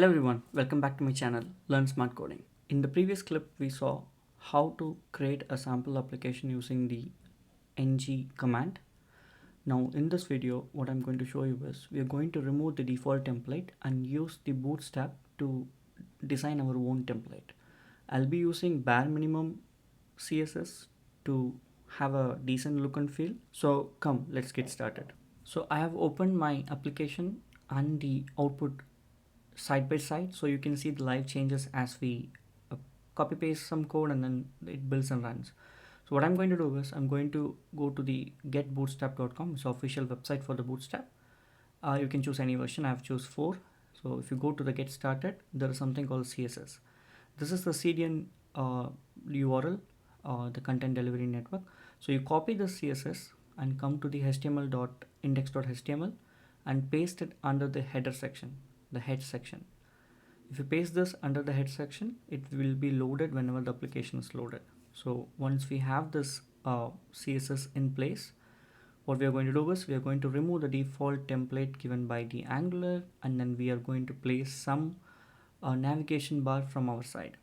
Hello everyone, welcome back to my channel Learn Smart Coding. In the previous clip we saw how to create a sample application using the ng command. Now in this video what I'm going to show you is we are going to remove the default template and use the bootstrap to design our own template. I'll be using bare minimum CSS to have a decent look and feel. So come, let's get started. So I have opened my application and the output side by side, so you can see the live changes as we copy paste some code and then it builds and runs. So what I'm going to do is I'm going to go to the getbootstrap.com. It's the official website for the bootstrap. You can choose any version. I've choose 4. So if you go to the get started, there is something called CSS. This is the CDN URL, the content delivery network. So you copy the CSS and come to the html.index.html and paste it under the header section, the head section. If you paste this under the head section, it will be loaded whenever the application is loaded. So once we have this CSS in place, what we are going to do is we are going to remove the default template given by the Angular, and then we are going to place some navigation bar from our side.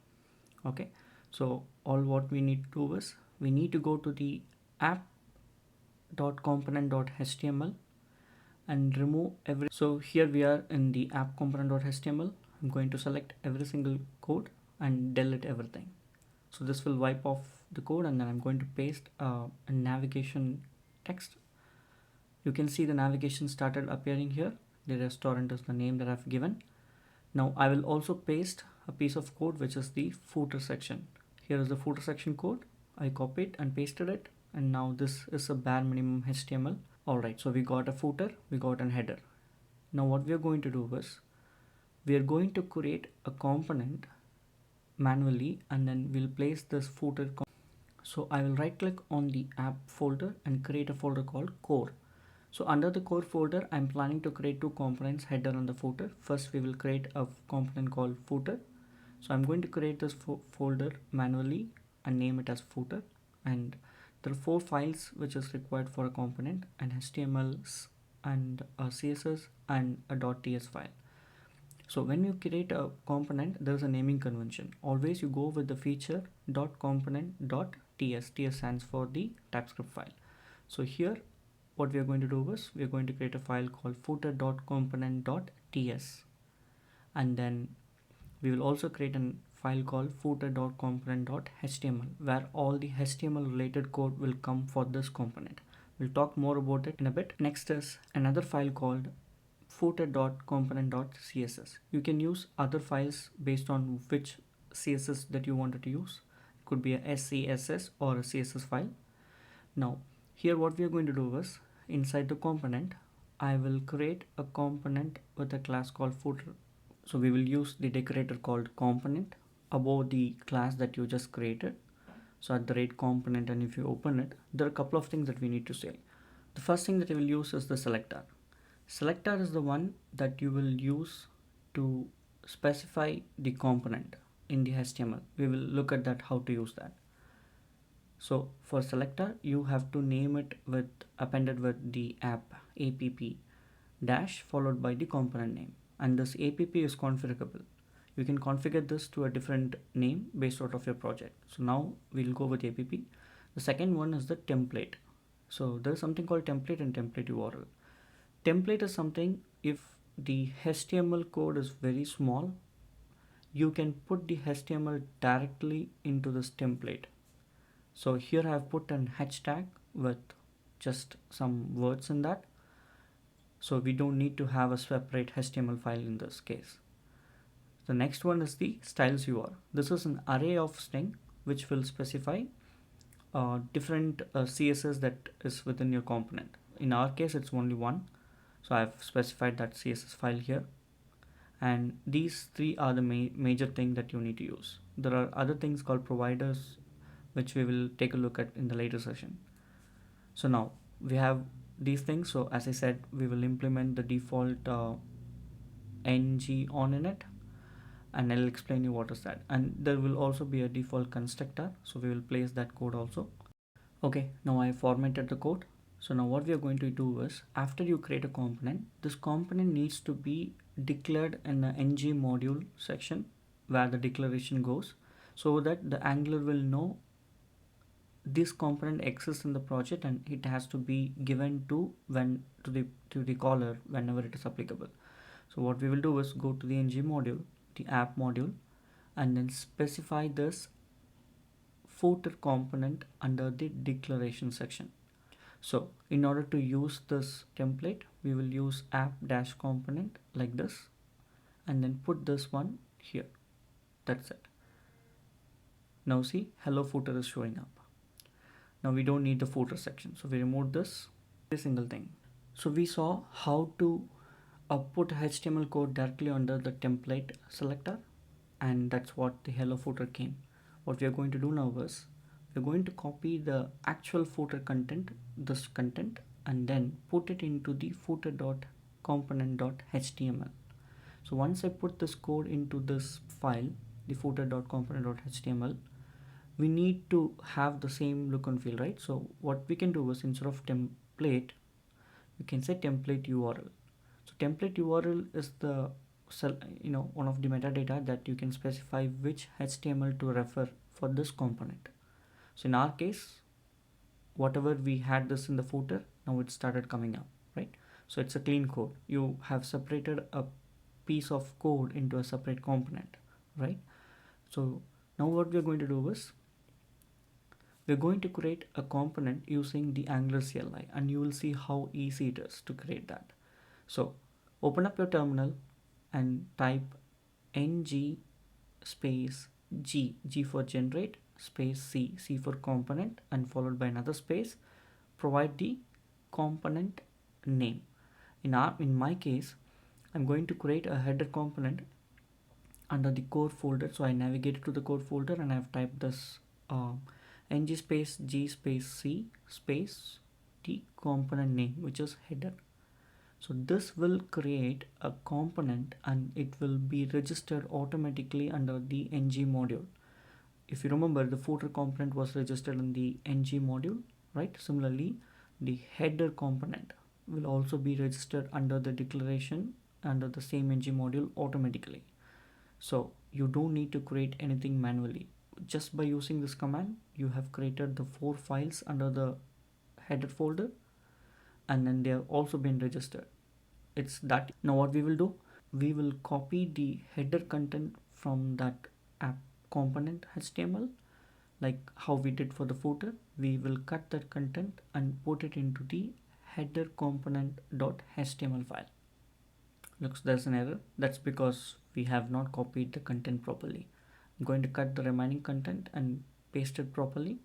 Okay, so all what we need to do is we need to go to the app.component.html and remove every. So here we are in the app component.html. I'm going to select every single code and delete everything. So this will wipe off the code, and then I'm going to paste a navigation text. You can see the navigation started appearing here. The restaurant is the name that I've given. Now I will also paste a piece of code which is the footer section. Here is the footer section code. I copied and pasted it, and now this is a bare minimum HTML. Alright, so we got a footer, we got a header. Now what we are going to do is we are going to create a component manually, and then we'll place this footer. So I will right click on the app folder and create a folder called core. So under the core folder, I'm planning to create 2 components, header and the footer. First we will create a component called footer. So I'm going to create this folder manually and name it as footer, and there are 4 files which is required for a component, an HTML and a CSS and a .ts file. So when you create a component, there's a naming convention. Always you go with the feature .component.ts. TS stands for the TypeScript file. So here what we are going to do is we are going to create a file called footer.component.ts, and then we will also create a file called footer.component.html where all the HTML related code will come for this component. We'll talk more about it in a bit. Next is another file called footer.component.css. You can use other files based on which CSS that you wanted to use. It could be a SCSS or a CSS file. Now here what we are going to do is inside the component, I will create a component with a class called footer. So we will use the decorator called component above the class that you just created. So at the rate component, and if you open it, there are a couple of things that we need to say. The first thing that we will use is the selector. Selector is the one that you will use to specify the component in the HTML. We will look at that, how to use that. So for selector, you have to name it with appended with the app dash followed by the component name, and this app is configurable. You can configure this to a different name based out of your project. So now we'll go with app. The second one is the template. So there's something called template and template URL. Template is something, if the HTML code is very small, you can put the HTML directly into this template. So here I have put an hashtag with just some words in that. So we don't need to have a separate HTML file in this case. The next one is the styles URL. This is an array of string which will specify different CSS that is within your component. In our case, it's only one. So I've specified that CSS file here. And these 3 are the major thing that you need to use. There are other things called providers, which we will take a look at in the later session. So now we have these things. So as I said, we will implement the default ng on in it, and I'll explain you what is that. And there will also be a default constructor, so we will place that code also. Okay, now I formatted the code. So now what we are going to do is, after you create a component, this component needs to be declared in the ng module section where the declaration goes, so that the Angular will know this component exists in the project and it has to be given to the caller whenever it is applicable. So what we will do is go to the ng module, the app module, and then specify this footer component under the declaration section. So in order to use this template, we will use app dash component like this, and then put this one here. That's it. Now see, hello footer is showing up. Now we don't need the footer section, so we remove this single thing. So we saw how to put HTML code directly under the template selector, and that's what the hello footer came. What we are going to do now is, we're going to copy the actual footer content, this content, and then put it into the footer.component.html. So once I put this code into this file, the footer.component.html, we need to have the same look and feel, right? So what we can do is, instead of template, we can say template URL. So template URL is the one of the metadata that you can specify which HTML to refer for this component. So in our case, whatever we had this in the footer, now it started coming up, right? So it's a clean code. You have separated a piece of code into a separate component, right? So now what we're going to do is, we're going to create a component using the Angular CLI, and you will see how easy it is to create that. So open up your terminal and type ng space g for generate, space c for component, and followed by another space. Provide the component name. In my case, I'm going to create a header component under the core folder. So I navigated to the core folder and I've typed this ng space g space c space the component name, which is header. So this will create a component and it will be registered automatically under the ng module. If you remember, the footer component was registered in the ng module, right? Similarly, the header component will also be registered under the declaration under the same ng module automatically. So you don't need to create anything manually. Just by using this command, you have created the 4 files under the header folder, and then they have also been registered. It's that. Now what we will do, we will copy the header content from that app component HTML, like how we did for the footer. We will cut that content and put it into the header component.html file. Looks, there's an error. That's because we have not copied the content properly. I'm going to cut the remaining content and paste it properly.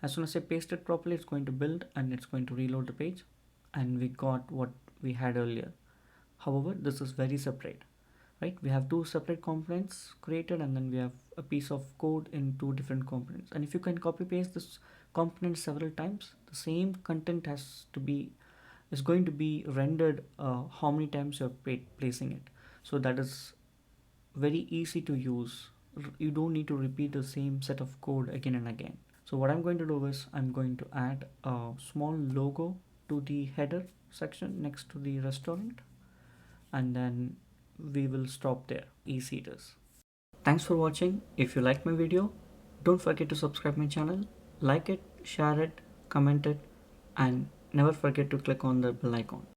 As soon as I paste it properly, it's going to build and it's going to reload the page, and we got what we had earlier. However, this is very separate, right? We have 2 separate components created, and then we have a piece of code in 2 different components. And if you can copy paste this component several times, the same content is going to be rendered how many times you're placing it. So that is very easy to use. You don't need to repeat the same set of code again and again. So what I'm going to do is, I'm going to add a small logo to the header section next to the restaurant, and then we will stop there. Easy it is. Thanks for watching. If you like my video, don't forget to subscribe my channel, like it, share it, comment it, and never forget to click on the bell icon.